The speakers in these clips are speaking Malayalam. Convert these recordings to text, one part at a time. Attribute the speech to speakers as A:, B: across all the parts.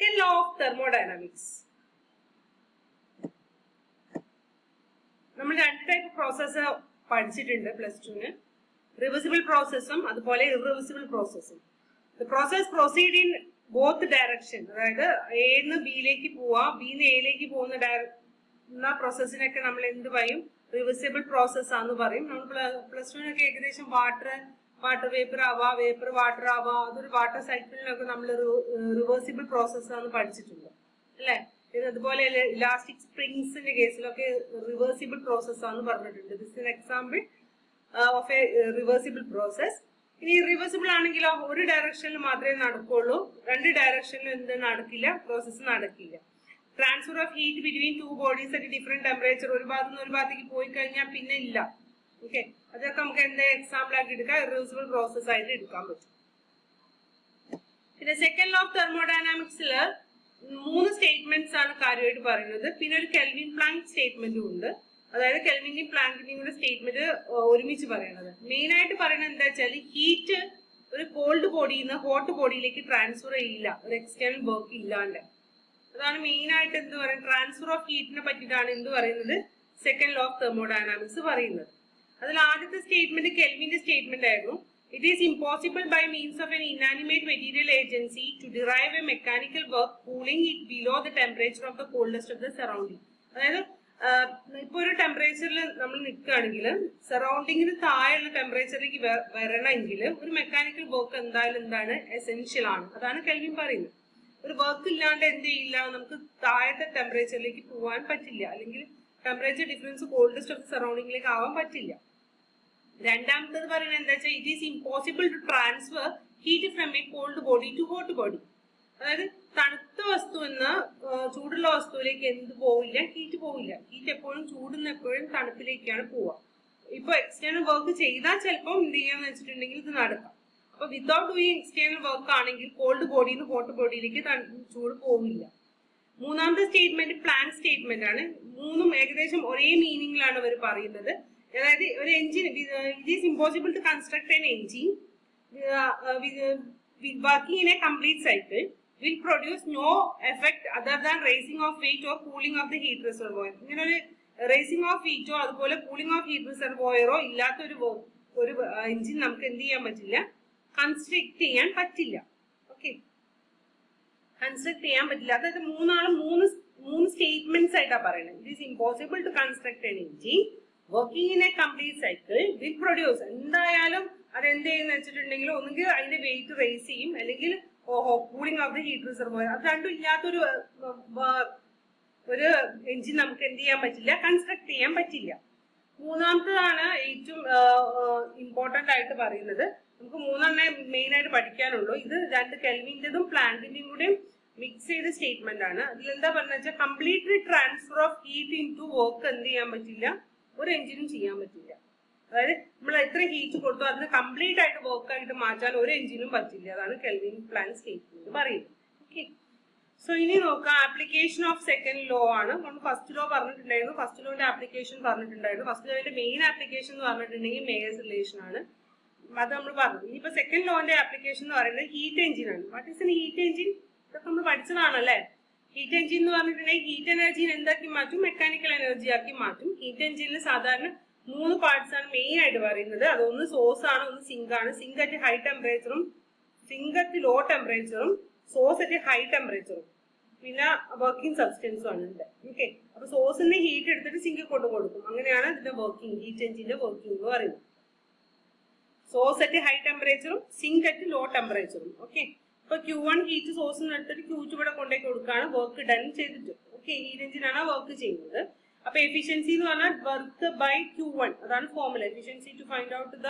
A: second law of thermodynamics. നമ്മൾ രണ്ട് ടൈപ്പ് പ്രോസസ്സ് പഠിച്ചിട്ടുണ്ട് പ്ലസ് ടുന്. റിവേഴ്സിബിൾ പ്രോസസ്സും അതുപോലെ irreversible പ്രോസസ്സും. The process proceed in both direction. അതായത് എന്ന് ബിയിലേക്ക് പോവാ, ബിന്ന് എയിലേക്ക് പോകുന്ന പ്രോസസ്സിനൊക്കെ നമ്മൾ എന്ത് പറയും? റിവേഴ്സിബിൾ പ്രോസസ് ആണെന്ന് പറയും. നമ്മൾ പ്ലസ് ടുവിനൊക്കെ ഏകദേശം വാട്ടർ വേപ്പർ ആവാ, വേപ്പർ വാട്ടർ ആവാ, അതൊരു വാട്ടർ സൈക്കിളിനൊക്കെ നമ്മൾ റിവേഴ്സിബിൾ പ്രോസസ് ആണെന്ന് പഠിച്ചിട്ടുണ്ട് അല്ലെ. അതുപോലെ ഇലാസ്റ്റിക് സ്പ്രിങ്സിന്റെ കേസിലൊക്കെ റിവേഴ്സിബിൾ പ്രോസസ് ആണെന്ന് പറഞ്ഞിട്ടുണ്ട്. This is example of A reversible process. ഇനി റിവേഴ്സിബിൾ ആണെങ്കിലോ ഒരു ഡയറക്ഷനിൽ മാത്രമേ നടക്കുള്ളൂ, രണ്ട് ഡയറക്ഷനിലും എന്ത് നടക്കില്ല, പ്രോസസ്സ് നടക്കില്ല. Transfer of heat between two bodies at different temperature, ഒരു ഭാഗത്ത് നിന്ന് ഒരു ഭാഗത്തേക്ക് പോയി കഴിഞ്ഞാൽ പിന്നെ ഇല്ല. ഓക്കെ, അതൊക്കെ നമുക്ക് എന്താ എക്സാമ്പിൾ ആക്കി എടുക്കാം, റിവേഴ്സിബിൾ പ്രോസസ് ആയിട്ട് എടുക്കാൻ പറ്റും. പിന്നെ സെക്കൻഡ് ലോ ഓഫ് തെർമോഡൈനാമിക്സിൽ 3 സ്റ്റേറ്റ്മെന്റ്സ് ആണ് കാര്യമായിട്ട് പറയുന്നത്. പിന്നെ ഒരു കെൽവിൻ പ്ലാങ്ക് സ്റ്റേറ്റ്മെന്റും ഉണ്ട്. അതായത് കെൽവിന്റെയും പ്ലാങ്കിന്റെയും കൂടെ സ്റ്റേറ്റ്മെന്റ് ഒരുമിച്ച് പറയുന്നത്. മെയിൻ ആയിട്ട് പറയുന്നത് എന്താ വെച്ചാൽ ഹീറ്റ് ഒരു കോൾഡ് ബോഡിയിൽ നിന്ന് ഹോട്ട് ബോഡിയിലേക്ക് ട്രാൻസ്ഫർ ചെയ്യില്ല ഒരു എക്സ്റ്റേണൽ വർക്ക് ഇല്ലാണ്ട്. അതാണ് മെയിൻ ആയിട്ട് എന്ത് പറയുന്നത്, ട്രാൻസ്ഫർ ഓഫ് ഹീറ്റിനെ പറ്റിയിട്ടാണ് എന്ത് പറയുന്നത്, സെക്കൻഡ് ലോ ഓഫ് തെർമോഡൈനാമിക്സ് പറയുന്നത്. അതിൽ ആദ്യത്തെ സ്റ്റേറ്റ്മെന്റ് കെൽവിന്റെ സ്റ്റേറ്റ്മെന്റ് ആയിരുന്നു. It is impossible by means of an inanimate material agency to derive a mechanical work cooling it below the temperature of the coldest of the surrounding. അതായത് ഇപ്പൊ ഒരു ടെമ്പറേച്ചറിൽ നമ്മൾ നിൽക്കുകയാണെങ്കിൽ സറൗണ്ടിങ്ങിന് താഴെയുള്ള ടെമ്പറേച്ചറിലേക്ക് വരണമെങ്കിൽ ഒരു മെക്കാനിക്കൽ വർക്ക് എന്തായാലും എന്താണ് എസെൻഷ്യൽ ആണ്. അതാണ് കെൽവിൻ പറയുന്നത്. ഒരു വർക്ക് ഇല്ലാണ്ട് എന്ത് ചെയ്യില്ല, നമുക്ക് താഴത്തെ ടെമ്പറേച്ചറിലേക്ക് പോകാൻ പറ്റില്ല, അല്ലെങ്കിൽ temperature difference coldest of the സറൗണ്ടിങ്ങിലേക്ക് ആവാൻ പറ്റില്ല. രണ്ടാമത്തത് പറയുന്നത് എന്താ വെച്ചാൽ it is impossible to transfer heat from a cold body to hot body. അതായത് തണുത്ത വസ്തുവെന്ന് ചൂടുള്ള വസ്തുവിലേക്ക് എന്ത് പോവില്ല, ഹീറ്റ് പോവില്ല. ഹീറ്റ് എപ്പോഴും ചൂടുന്ന എപ്പോഴും തണുപ്പിലേക്കാണ് പോവുക. ഇപ്പൊ എക്സ്റ്റേണൽ വർക്ക് ചെയ്താൽ ചിലപ്പോൾ എന്ത് ചെയ്യാന്ന് വെച്ചിട്ടുണ്ടെങ്കിൽ ഇത് നടക്കാം. അപ്പൊ വിത്തൗട്ട് ഡൂയിങ് എക്സ്റ്റേണൽ വർക്ക് ആണെങ്കിൽ കോൾഡ് ബോഡിയിൽ നിന്ന് ഹോട്ട് ബോഡിയിലേക്ക് ചൂട് പോവില്ല. മൂന്നാമത്തെ സ്റ്റേറ്റ്മെന്റ് പ്ലാങ്ക് സ്റ്റേറ്റ്മെന്റ് ആണ്. മൂന്നും ഏകദേശം ഒരേ മീനിങ്ങിലാണ് അവർ പറയുന്നത്. അതായത് ഒരു engine, it is impossible to construct an engine working in a complete cycle will produce no effect other than raising of heat or cooling of the heat reservoir. ഇങ്ങനെ ഒരു റേസിംഗ് ഓഫ് ഹീറ്റോ അതുപോലെ കൂളിംഗ് ഓഫ് ഹീറ്റ് റിസർവോയറോ ഇല്ലാത്ത ഒരു എഞ്ചിൻ നമുക്ക് എന്ത് ചെയ്യാൻ പറ്റില്ല, കൺസ്ട്രക്ട് ചെയ്യാൻ പറ്റില്ല. ഓക്കെ, കൺസ്ട്രക്ട് ചെയ്യാൻ പറ്റില്ല. അതായത് മൂന്ന് സ്റ്റേറ്റ്മെന്റ്സ് ആയിട്ടാണ് പറയുന്നത്. It is impossible to construct an engine working in a complete cycle will produce. എന്തായാലും അതെന്ത് ചെയ്യുന്ന വെച്ചിട്ടുണ്ടെങ്കിൽ ഒന്നുകിൽ അതിന്റെ വെയിറ്റ് റേസ് ചെയ്യും, അല്ലെങ്കിൽ cooling of the heat reservoir. അത് രണ്ടും ഇല്ലാത്തൊരു എഞ്ചിൻ നമുക്ക് എന്ത് ചെയ്യാൻ പറ്റില്ല, കൺസ്ട്രക്ട് ചെയ്യാൻ പറ്റില്ല. മൂന്നാമത്തതാണ് ഏറ്റവും ഇമ്പോർട്ടന്റ് ആയിട്ട് പറയുന്നത്. നമുക്ക് മൂന്നെണ്ണേ മെയിൻ ആയിട്ട് പഠിക്കാനുള്ളൂ. ഇത് രണ്ട് കെൽവിന്റെതും പ്ലാങ്കിന്റെയും കൂടെ മിക്സ് ചെയ്ത സ്റ്റേറ്റ്മെന്റ് ആണ്. അതിലെന്താ പറഞ്ഞ വെച്ചാൽ completely transfer of heat into work എന്ത് ചെയ്യാൻ പറ്റില്ല, ഒരു എഞ്ചിനും ചെയ്യാൻ പറ്റില്ല. അതായത് നമ്മൾ എത്ര ഹീറ്റ് കൊടുത്തു അതിന് കംപ്ലീറ്റ് ആയിട്ട് വർക്ക് ആയിട്ട് മാറ്റാൻ ഒരു എഞ്ചിനും പറ്റില്ല. അതാണ് കെൽവിൻ പ്ലാങ്ക് സ്റ്റേറ്റ്മെന്റ് പറയുന്നത്. ഓക്കെ, സോ ഇനി നോക്കാം ആപ്ലിക്കേഷൻ ഓഫ് സെക്കൻഡ് ലോ ആണ്. നമ്മൾ ഫസ്റ്റ് ലോ പറഞ്ഞിട്ടുണ്ടായിരുന്നു, ഫസ്റ്റ് ലോന്റെ ആപ്ലിക്കേഷൻ പറഞ്ഞിട്ടുണ്ടായിരുന്നു. ഫസ്റ്റ് ലോന്റെ മെയിൻ ആപ്ലിക്കേഷൻ എന്ന് പറഞ്ഞിട്ടുണ്ടെങ്കിൽ മേയേഴ്സ് റിലേഷൻ ആണ്, അത് നമ്മൾ പറഞ്ഞു. ഇനിയിപ്പോ സെക്കൻഡ് ലോന്റെ ആപ്ലിക്കേഷൻ എന്ന് പറയുന്നത് ഹീറ്റ് എഞ്ചിൻ ആണ്. What is N heat engine? ഇതൊക്കെ നമ്മൾ പഠിച്ചതാണല്ലേ. ഹീറ്റ് എഞ്ചിൻ എന്ന് പറഞ്ഞിട്ടുണ്ടെങ്കിൽ ഹീറ്റ് എനർജിനെ എന്താക്കി മാറ്റും, മെക്കാനിക്കൽ എനർജി ആക്കി മാറ്റും. ഹീറ്റ് എഞ്ചിനിൽ സാധാരണ 3 പാർട്സ് ആണ് മെയിൻ ആയിട്ട് പറയുന്നത്. അതൊന്ന് സോഴ്സ് ആണ്, ഒന്ന് സിങ്ക് ആണ്. സിങ്ക് അറ്റ് ഹൈ ടെമ്പറേച്ചറും സിങ്ക് അറ്റ് ലോ ടെമ്പറേച്ചറും സോഴ്സ് അറ്റ് ഹൈ ടെമ്പറേച്ചറും പിന്നെ വർക്കിംഗ് സബ്സ്റ്റൻസും ആണ് ഇതിന്റെ. ഓക്കെ, അപ്പൊ സോഴ്സിന്റെ ഹീറ്റ് എടുത്തിട്ട് സിങ്ക് കൊണ്ട് കൊടുക്കും. അങ്ങനെയാണ് ഇതിന്റെ വർക്കിംഗ്, ഹീറ്റ് എഞ്ചിന്റെ വർക്കിംഗ് എന്ന് പറയുന്നത്. സോഴ്സ് അറ്റ് ഹൈ ടെമ്പറേച്ചറും സിങ്ക് അറ്റ് ലോ ടെമ്പറേച്ചറും. ഓക്കെ, ഇപ്പൊ Q1 ഹീറ്റ് സോഴ്സിന് എടുത്തിട്ട് Q2 ഇവിടെ കൊണ്ടേക്ക് കൊടുക്കുകയാണ് വർക്ക് ഡൺ ചെയ്തിട്ട്. ഓക്കെ, ഹീറ്റ് എഞ്ചിനാണ് വർക്ക് ചെയ്യുന്നത്. അപ്പൊ എഫിഷ്യൻസി എന്ന് പറഞ്ഞാൽ വർക്ക് ബൈ Q1, അതാണ് formula. Efficiency to find out the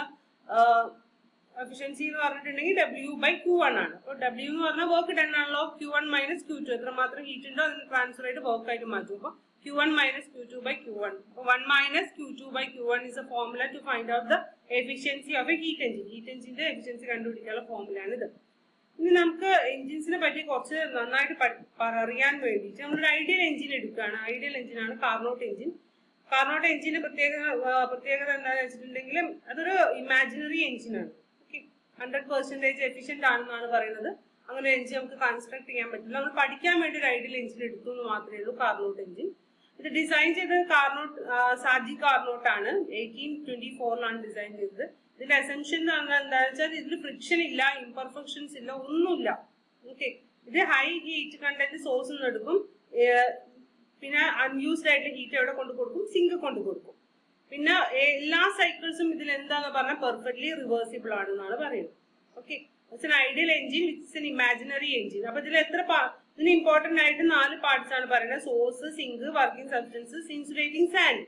A: efficiency എന്ന് പറഞ്ഞിട്ടുണ്ടെങ്കിൽ W/Q1 ആണ്. അപ്പൊ W എന്ന് പറഞ്ഞാൽ വർക്ക് ഡൺ ആണല്ലോ. Q1 - Q2 എത്രമാത്രം ഹീറ്റ് ഉണ്ടോ അതിന് ട്രാൻസ്ഫർ ആയിട്ട് വർക്ക് ആയിട്ട് മാറ്റും. അപ്പൊ Q1 - Q2/Q1. 1 - Q2/Q1 is a formula to find out the efficiency of a heat engine. Heat എഞ്ചിന്റെ എഫിഷ്യൻസി കണ്ടുപിടിക്കാനുള്ള ഫോർമുലയാണ് ഇത്. ഇനി നമുക്ക് എഞ്ചിൻസിനെ പറ്റി കുറച്ച് നന്നായിട്ട് അറിയാൻ വേണ്ടിയിട്ട് നമ്മളൊരു ഐഡിയൽ എഞ്ചിൻ എടുക്കുകയാണ്. ഐഡിയൽ എഞ്ചിനാണ് കാർനോട്ട് എഞ്ചിൻ. കാർനോട്ട് എഞ്ചിന്റെ പ്രത്യേകത എന്താണെന്ന് വെച്ചിട്ടുണ്ടെങ്കിൽ അതൊരു ഇമാജിനറി എഞ്ചിനാണ്. 100% എഫിഷ്യന്റ് ആണെന്നാണ് പറയുന്നത്. അങ്ങനെ എഞ്ചിൻ നമുക്ക് കൺസ്ട്രക്ട് ചെയ്യാൻ പറ്റില്ല. നമ്മൾ പഠിക്കാൻ വേണ്ടി ഒരു ഐഡിയൽ എഞ്ചിൻ എടുത്തു എന്ന് മാത്രമേ ഉള്ളൂ കാർനോട്ട് എഞ്ചിൻ. ഇത് ഡിസൈൻ ചെയ്തത് കാർനോട്ട് സാജി കാർനോട്ട് ആണ്. 1824 ഡിസൈൻ ചെയ്തത്. ഇതിന്റെ എസെൻഷ്യൽ എന്ന് പറഞ്ഞാൽ എന്താണെന്ന് വെച്ചാൽ ഇതിൽ ഫ്രിക്ഷൻ ഇല്ല, ഇംപെർഫെക്ഷൻസ് ഇല്ല, ഒന്നുമില്ല. ഓക്കെ, ഇത് ഹൈ ഹീറ്റ് കണ്ടന്റ് സോഴ്സ് നിന്ന് എടുക്കും, പിന്നെ അൺയൂസ്ഡ് ആയിട്ട് ഹീറ്റ് എവിടെ കൊണ്ട് കൊടുക്കും, സിങ്ക് കൊണ്ട് കൊടുക്കും. പിന്നെ എല്ലാ സൈക്കിൾസും ഇതിൽ എന്താന്ന് പറഞ്ഞാൽ പെർഫെക്റ്റ്ലി റിവേഴ്സിബിൾ ആണെന്നാണ് പറയുന്നത്. Okay, it's an ideal engine, it's an imaginary engine. അപ്പൊ ഇതിൽ ഇതിന് ഇമ്പോർട്ടന്റ് ആയിട്ട് 4 പാർട്സ് ആണ് പറയുന്നത്. Source, sink, working substance, insulating stand.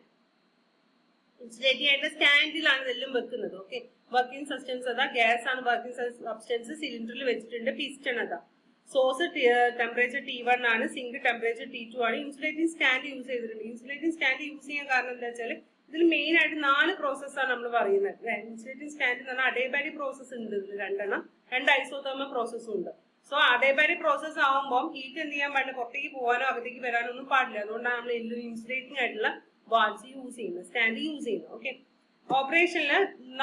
A: Insulating ആയിട്ട് സ്റ്റാൻഡിലാണ് ഇതെല്ലാം വെക്കുന്നത്. ഓക്കെ, വർക്കിംഗ് സബ്സ്റ്റൻസ് അതാ, ഗ്യാസ് ആണ് വർക്കിംഗ് സബ്സ്റ്റൻസ്, സിലിണ്ടറിൽ വെച്ചിട്ടുണ്ട്, പിസ്റ്റൺ അതാ. സോഴ്സ് ടെമ്പറേച്ചർ T1 ആണ്, സിങ്ക് ടെമ്പറേച്ചർ T2 ആണ്. ഇൻസുലേറ്റിംഗ് സ്റ്റാൻഡ് യൂസ് ചെയ്തിട്ടുണ്ട്. ഇൻസുലേറ്റിംഗ് സ്റ്റാൻഡ് യൂസ് ചെയ്യാൻ കാരണം എന്താ വെച്ചാൽ ഇതിൽ മെയിൻ ആയിട്ട് 4 പ്രോസസ്സാണ് നമ്മൾ പറയുന്നത്. ഇൻസുലേറ്റിംഗ് സ്റ്റാൻഡ് എന്ന് പറഞ്ഞാൽ അഡേബാരി പ്രോസസ് ഉണ്ട് ഇതിൽ 2 ഐസോതെർമൽ പ്രോസസ്സും ഉണ്ട്. സോ അഡേബാരി പ്രോസസ് ആവുമ്പോൾ ഹീറ്റ് എന്ത് ചെയ്യാൻ പാടില്ല, പുറത്തേക്ക് പോകാനോ അകത്തേക്ക് വരാനോ ഒന്നും പാടില്ല. അതുകൊണ്ടാണ് നമ്മൾ ഇൻസുലേറ്റിംഗ് ആയിട്ടുള്ള വാൾസ് യൂസ് ചെയ്യുന്നത്, സ്റ്റാൻഡ് യൂസ് ചെയ്യുന്നത്. ഓക്കെ, ഓപ്പറേഷനിൽ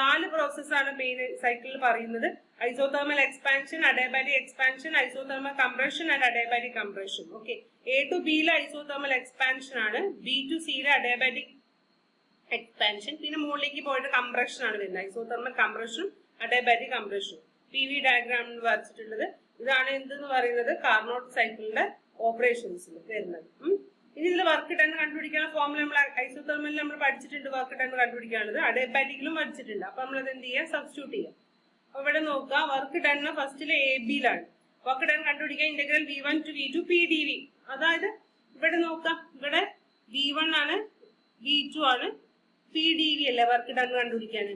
A: 4 പ്രോസസ്സാണ് മെയിൻ സൈക്കിളിൽ പറയുന്നത്. Isothermal expansion, adiabatic expansion, isothermal compression and adiabatic compression. Okay, A to B യിലെ ഐസോതെർമൽ എക്സ്പാൻഷൻ ആണ്, B to C യിലെ അഡേബാരിക് എക്സ്പാൻഷൻ, പിന്നെ മുകളിലേക്ക് പോയിട്ട് കംപ്രഷൻ ആണ് വരുന്നത്. ഐസോതെർമൽ കംപ്രഷനും അഡേബാരിക് കംപ്രഷനും PV ഡയഗ്രാമിൽ വരച്ചിട്ടുള്ളത്. ഇതാണ് എന്തെന്ന് പറയുന്നത് കാർനോട്ട് സൈക്കിളിന്റെ ഓപ്പറേഷൻസിൽ വരുന്നത്. ഇനി ഇതിൽ വർക്ക് ഡൺ കണ്ടുപിടിക്കാനുള്ള ഫോർമുല നമ്മൾ ഐസോതെർമലിൽ നമ്മൾ പഠിച്ചിട്ടുണ്ട്. വർക്ക് ഡൺ കണ്ടുപിടിക്കാനുള്ളത് അഡേബാറ്റിക്കിലും പഠിച്ചിട്ടുണ്ട്. അപ്പൊ നമ്മളത് എന്ത് ചെയ്യാം, സബ്സ്റ്റിറ്റ്യൂട്ട് ചെയ്യാം. അപ്പൊ ഇവിടെ നോക്കുക, വർക്ക് ഡൺ ഫസ്റ്റില് AB-യിലാണ്. വർക്ക് ഡൺ കണ്ടുപിടിക്കാൻ integral V1 to V2 PdV. അതായത് ഇവിടെ നോക്കാം, ഇവിടെ V1 ആണ്, V2 ആണ്, PdV അല്ലേ വർക്ക് ഡൺ കണ്ടുപിടിക്കാൻ.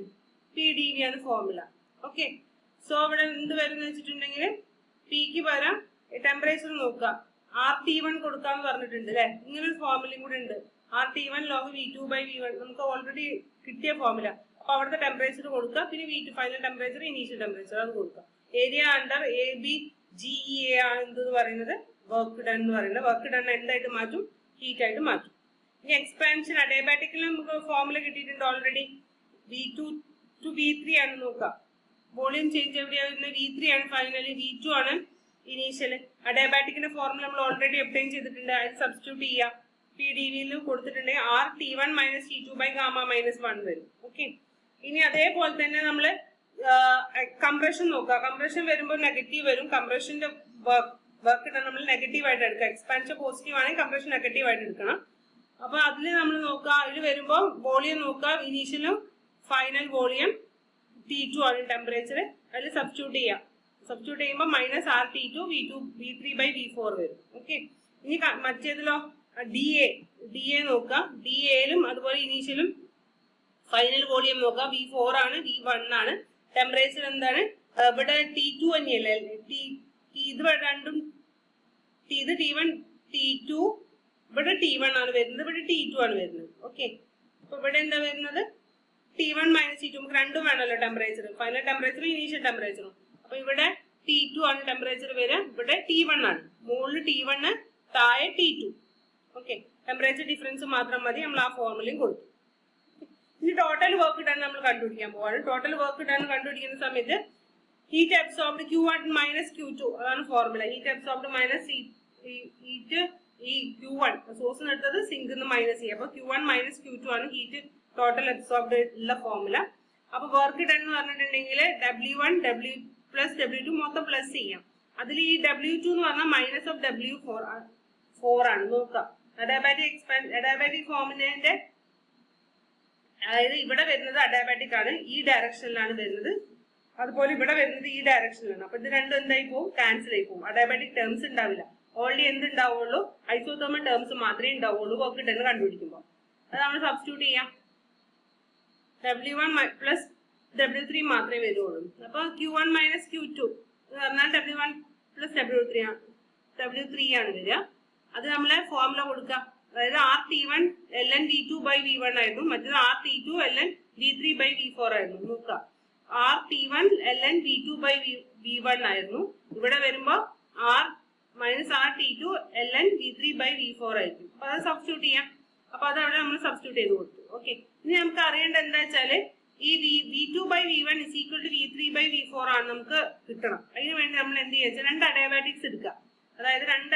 A: PdV ആണ് ഫോർമുല. ഓക്കെ, സോ ഇവിടെ എന്ത് വരുന്ന വെച്ചിട്ടുണ്ടെങ്കിൽ പിക്ക് പകരം ടെമ്പറേച്ചർ നോക്കുക, RT1 കൊടുക്കാന്ന് പറഞ്ഞിട്ടുണ്ട് അല്ലെ. ഇങ്ങനെ ഒരു ഫോർമുലയും കൂടെ ഉണ്ട്, RT1 log V2/V1. നമുക്ക് ഓൾറെഡി കിട്ടിയ ഫോർമുല. അപ്പൊ അവിടുത്തെ ടെമ്പറേച്ചർ കൊടുക്കുക, പിന്നെ V2 final temperature, initial temperature അത് കൊടുക്കുക. ഏരിയ അണ്ടർ ABGEA ആണ് എന്തെന്ന് പറയുന്നത് വർക്ക് ഡൺ എന്ന് പറയുന്നത്. വർക്ക് ഡൺ എന്തായിട്ട് മാറ്റും, ഹീറ്റ് ആയിട്ട് മാറ്റും. ഇനി എക്സ്പാൻഷൻ അഡേബാറ്റിക്കിൽ നമുക്ക് ഫോർമുല കിട്ടിയിട്ടുണ്ട് ഓൾറെഡി. V2 to V3 ആണ് നോക്കുക. വോളിയം ചേഞ്ച് എവിടെയാണ് വരുന്നത്, V3 ആണ് ഫൈനലി, V2 ആണ് ഇനീഷ്യൽ. അഡേബാറ്റിക്കിന്റെ ഫോർമുല നമ്മൾ ഓൾറെഡി ഒബ്റ്റെയിൻ ചെയ്തിട്ടുണ്ട്, അതിൽ സബ്സ്റ്റിറ്റ്യൂട്ട് ചെയ്യാം. PdV കൊടുത്തിട്ടുണ്ടെങ്കിൽ RT1 - T2/γ-1 വരും. ഓക്കെ, ഇനി അതേപോലെ തന്നെ നമ്മള് കംപ്രഷൻ നോക്കുക. കംപ്രഷൻ വരുമ്പോൾ നെഗറ്റീവ് വരും. കംപ്രഷന്റെ വർക്ക് നമ്മൾ നെഗറ്റീവ് ആയിട്ട് എടുക്കുക. എക്സ്പാൻഷൻ പോസിറ്റീവ് ആണെങ്കിൽ കംപ്രഷൻ നെഗറ്റീവ് ആയിട്ട് എടുക്കണം. അപ്പൊ അതിൽ നമ്മൾ നോക്കുക, അതിൽ വരുമ്പോൾ വോളിയം നോക്കുക, ഇനീഷ്യലും ഫൈനൽ വോളിയം T2 ആണ് ടെമ്പറേച്ചർ. അതിൽ സബ്സ്റ്റിറ്റ്യൂട്ട് ചെയ്യാം. സബ്സ്റ്റിറ്റ്യൂട്ട് ചെയ്യുമ്പോൾ -RT2 V3/V4 വരും. ഓക്കെ, ഇനി മറ്റേതിലോ DA നോക്കുക. DAയിലും അതുപോലെ ഇനീഷ്യലും ഫൈനൽ വോളിയം നോക്കുക. V4 ആണ്, V1 ആണ്. ടെമ്പറേച്ചർ എന്താണ്, ഇവിടെ T2 തന്നെയല്ലേ, ഇത് രണ്ടും ഇത് T1 T2, ഇവിടെ T1 ആണ് വരുന്നത്, ഇവിടെ T2 ആണ് വരുന്നത്. ഓക്കെ, അപ്പൊ ഇവിടെ എന്താ വരുന്നത് T1 - T2. നമുക്ക് രണ്ടും വേണമല്ലോ ടെമ്പറേച്ചർ, ഫൈനൽ ടെമ്പറേച്ചറും ഇനീഷ്യൽ ടെമ്പറേച്ചറും. അപ്പൊ ഇവിടെ T2 ആണ് ടെമ്പറേച്ചർ വരിക, ഇവിടെ T1 ആണ്. മുകളിൽ T1, താഴെ T2. ഓക്കെ, ടെമ്പറേച്ചർ ഡിഫറൻസ് മാത്രം മതി, നമ്മൾ ആ ഫോർമുലയും കൊടുത്തു. ഇനി ടോട്ടൽ വർക്ക് ഡൺ നമ്മൾ കണ്ടുപിടിക്കാൻ പോവാണ്. ടോട്ടൽ വർക്ക് ഡൺ കണ്ടുപിടിക്കുന്ന സമയത്ത് ഹീറ്റ് അബ്സോർബ്ഡ് Q1 - Q2 അതാണ് formula. Heat absorbed minus heat ഈ Q1 സോഴ്സ് എടുത്തത് സിങ്ക് മൈനസ് ചെയ്യുക. അപ്പൊ Q1 - Q2 ആണ് ഹീറ്റ് ടോട്ടൽ അബ്സോർബ്ഡ് ഉള്ള ഫോർമുല. അപ്പൊ വർക്ക് ഡൺ എന്ന് പറഞ്ഞിട്ടുണ്ടെങ്കിൽ W1 W+W2 മൊത്തം പ്ലസ് ചെയ്യാം. അതിൽ ഈ W2 എന്ന് പറഞ്ഞാൽ -W4 ആണ്. നോക്കാം, അഡാബാറ്റിക് ഫോർമുലേന്റെ അതായത് ഇവിടെ വരുന്നത് അഡാബാറ്റിക് ആണ്, ഈ ഡയറക്ഷനിലാണ് വരുന്നത്. അതുപോലെ ഇവിടെ വരുന്നത് ഈ ഡയറക്ഷനിലാണ്. അപ്പൊ ഇത് രണ്ടും എന്തായി പോകും, ക്യാൻസൽ ആയി പോകും. അഡാബാറ്റിക് ടേംസ് ഉണ്ടാവില്ല. ഓൺലി എന്തുണ്ടാവുള്ളൂ, ഐസോതെർമൽ ടേംസ് മാത്രമേ ഉണ്ടാവുള്ളൂ വർക്ക് ഡൺ കണ്ടുപിടിക്കുമ്പോൾ. അത് നമ്മൾ സബ്സ്റ്റിറ്റ്യൂട്ട് ചെയ്യാം. W1 + W3 മാത്രമേ വരുള്ളൂ. അപ്പൊ Q1 - Q2 എന്ന് പറഞ്ഞാൽ W1 + W3 ആണ് വരിക. അത് നമ്മളെ ഫോർമുല കൊടുക്കുക. അതായത് RT1 ln V2/V1 ആയിരുന്നു, മറ്റേത് RT2 ln V3/V4 ആയിരുന്നു. നോക്കുക, RT1 ln V2/V1 ആയിരുന്നു. ഇവിടെ വരുമ്പോ -RT2 ln V3/V4 ആയിരിക്കും. അപ്പൊ അത് സബ്സ്റ്റിറ്റ്യൂട്ട് ചെയ്യാം. അപ്പൊ അതവിടെ നമ്മൾ സബ്സ്റ്റിറ്റ്യൂട്ട് ചെയ്ത് കൊടുത്തു. ഓക്കെ, ഇനി നമുക്ക് അറിയേണ്ട എന്താ വെച്ചാല് ഈ V2/V1 is equal to V3/V4 ആണ് നമുക്ക് കിട്ടണം. അതിന് വേണ്ടി നമ്മൾ എന്ത് ചെയ്യുക, രണ്ട് അഡയാബാറ്റിക്സ് എടുക്കുക. അതായത് രണ്ട്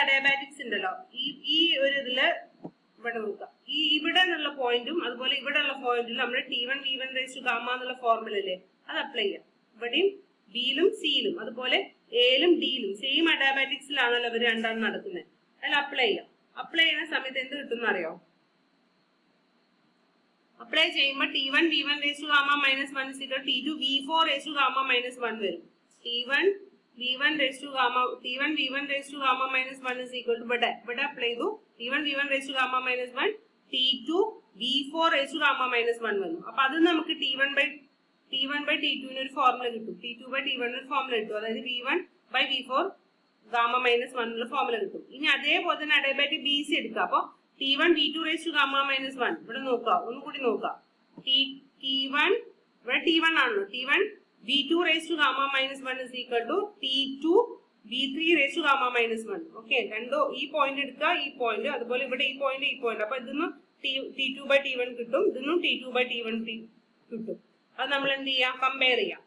A: അഡയാബാറ്റിക്സ് ഉണ്ടല്ലോ, ഈ ഒരു ഇതില് ഇവിടെ നോക്കുക, ഇവിടെ നിന്നുള്ള പോയിന്റും അതുപോലെ ഇവിടെ ഉള്ള പോയിന്റിലും നമ്മൾ T1 V1 raised to gamma എന്നുള്ള ഫോർമുല അല്ലേ, അത് അപ്ലൈ ചെയ്യാം. ഇവിടെയും ബിയിലും സിയിലും അതുപോലെ എയിലും ഡിയിലും സെയിം അഡയാബാറ്റിക്സിലാണല്ലോ ഇവർ രണ്ടാണ് നടക്കുന്നത്. അതിൽ അപ്ലൈ ചെയ്യാം. അപ്ലൈ ചെയ്യുന്ന സമയത്ത് എന്ത് കിട്ടും അറിയോ? അപ്ലൈ ചെയ്യുമ്പോൾ T1 V1 raised to gamma minus 1 is equal to T2 V4 raised to gamma minus 1 വരും. T1 V1 raised to gamma minus 1 is equal to ഇവിടെ അപ്ലൈ ചെയ്തു. T1 V1 raised to gamma minus 1, T2 V4 raised to gamma minus 1 വന്നു. അപ്പൊ അത് നമുക്ക് T1/T2 ഒരു ഫോർമുല കിട്ടും, T2/T1 ഒരു ഫോർമുല കിട്ടും. അതായത് V1/V4 ഗാമ മൈനസ് 1 ഉള്ള ഫോർമുല കിട്ടും. ഇനി അതേപോലെ തന്നെ അഡയാബാറ്റിക് ബി സി എടുക്കുക. അപ്പൊ T1 V2 raised to gamma minus 1 ഇവിടെ നോക്കുക, ഒന്നുകൂടി നോക്കുക. T1 ഇവിടെ T1 ആണല്ലോ, T1 V2 raised to gamma minus 1 is equal to T2 V3 raised to gamma minus 1. Okay, രണ്ടോ ഈ പോയിന്റ് എടുക്കുക, ഈ പോയിന്റ് അതുപോലെ ഇവിടെ ഈ പോയിന്റ്. അപ്പൊ ഇതൊന്നും T2/T1 കിട്ടും, ഇതൊന്നും T2/T1 കിട്ടും. അത് നമ്മൾ എന്ത് ചെയ്യാം, കമ്പയർ ചെയ്യാം.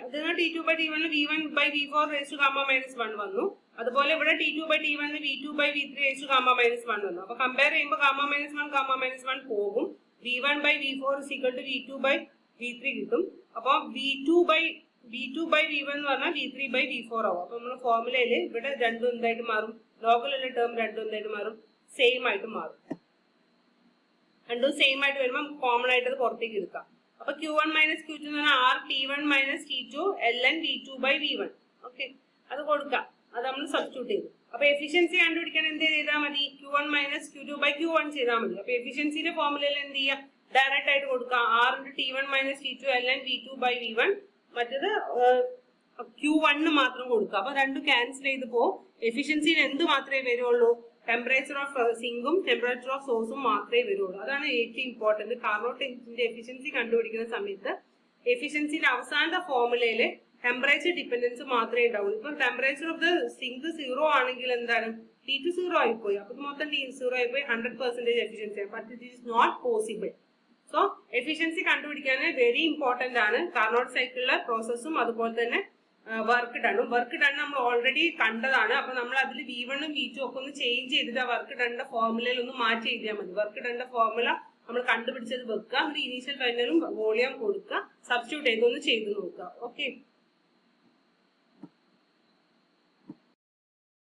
A: അതിന് T2/T1 V1/V4 raised to gamma minus 1 വന്നു. അതുപോലെ ഇവിടെ T2/T1 V2/V3 raised to gamma minus 1 വന്നു. അപ്പൊ കമ്പയർ ചെയ്യുമ്പോൾ gamma minus 1 പോകും. V1/V4 is equal to V2/V3 കിട്ടും. അപ്പൊ V2/V1 എന്ന് പറഞ്ഞാൽ V3/V4 ആവും. അപ്പൊ നമ്മുടെ ഫോർമുലയില് ഇവിടെ രണ്ടും എന്തായിട്ട് മാറും, ലോഗലുള്ള ടേം രണ്ടും എന്തായിട്ട് മാറും, സെയിം ആയിട്ട് മാറും. രണ്ടും സെയിം ആയിട്ട് വരുമ്പോൾ കോമൺ ആയിട്ട് അത് പുറത്തേക്ക് എടുക്കാം. അപ്പൊ Q1 minus Q2 എന്ന് പറഞ്ഞാൽ R T1 minus T2 ln V2/V1. Okay, അത് കൊടുക്കാം. അത് നമ്മൾ സബ്സ്റ്റിറ്റ്യൂട്ട് ചെയ്തു. അപ്പൊ എഫിഷ്യൻസി കണ്ടുപിടിക്കാൻ എന്ത് ചെയ്താൽ മതി, Q1 minus Q2/Q1 ചെയ്താൽ മതി. അപ്പൊ എഫിഷ്യൻസിന്റെ ഫോർമുലയിൽ എന്ത് ചെയ്യാം, ഡയറക്റ്റ് ആയിട്ട് കൊടുക്കാം. R T1 minus T2 ln V2/V1. മറ്റത് Q1 മാത്രം കൊടുക്കുക. അപ്പൊ രണ്ടും ക്യാൻസൽ ചെയ്ത് പോകും. എഫിഷ്യൻസിയിൽ എന്ത് മാത്രമേ വരുള്ളൂ, ടെമ്പറേച്ചർ ഓഫ് സിങ്കും ടെമ്പറേച്ചർ ഓഫ് സോഴ്സും മാത്രമേ വരുള്ളൂ. അതാണ് ഏറ്റവും ഇമ്പോർട്ടന്റ്. കാർനോട്ട് എഞ്ചിന്റെ എഫിഷ്യൻസി കണ്ടുപിടിക്കുന്ന സമയത്ത് എഫിഷ്യൻസിന്റെ അവസാനത്തെ ഫോർമുലയില് ടെമ്പറേച്ചർ ഡിപെൻഡൻസ് മാത്രമേ ഉണ്ടാവുള്ളൂ. ഇപ്പൊ ടെമ്പറേച്ചർ ഓഫ് ദ സിങ്ക് 0 ആണെങ്കിൽ എന്താണ്, T2 0 ആയിപ്പോയി. അപ്പൊ മൊത്തം T 0 ആയിപ്പോയി, 100% efficiency. But it is not possible. So efficiency കണ്ടുപിടിക്കാൻ വെരി ഇമ്പോർട്ടന്റ് ആണ് കാർനോട്ട് സൈക്കിളിലെ പ്രോസസ്സും അതുപോലെ തന്നെ വർക്ക് ഡൺ നമ്മൾ ഓൾറെഡി കണ്ടതാണ്. അപ്പൊ നമ്മൾ അതിൽ V1 ഉം V2 ഒക്കെ ഒന്ന് ചേഞ്ച് ചെയ്തിട്ട് ആ വർക്ക് ഡണ്ണിന്റെ ഫോർമുലയിൽ ഒന്ന് മാറ്റി എഴുതിയാൽ മതി. വർക്ക് ഡണ്ണിന്റെ ഫോർമുല നമ്മൾ കണ്ടുപിടിച്ചത് വെക്കുക, ഒരു ഇനീഷ്യൽ ഫൈനലും വോളിയം കൊടുക്കുക, സബ്സ്റ്റിറ്റ്യൂട്ട് ചെയ്തൊന്ന് ചെയ്ത് നോക്കുക. ഓക്കെ.